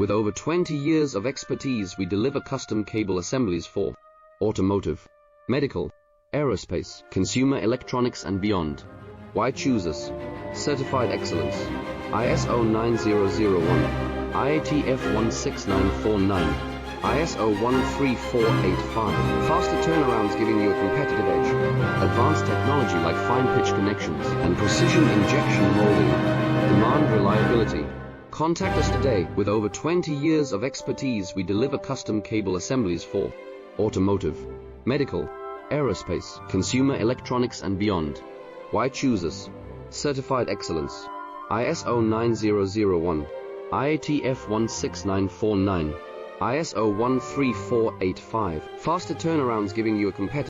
With over 20 years of expertise, we deliver custom cable assemblies for automotive, medical, aerospace, consumer electronics and beyond. Why choose us? Certified excellence. ISO 9001, IATF 16949, ISO 13485. Faster turnarounds giving you a competitive edge. Advanced technology like fine pitch connections and precision injection molding. Demand reliability. Contact us today. With over 20 years of expertise, we deliver custom cable assemblies for automotive, medical, aerospace, consumer electronics and beyond. Why choose us? Certified excellence. ISO 9001, IATF 16949, ISO 13485. Faster turnarounds giving you a competitive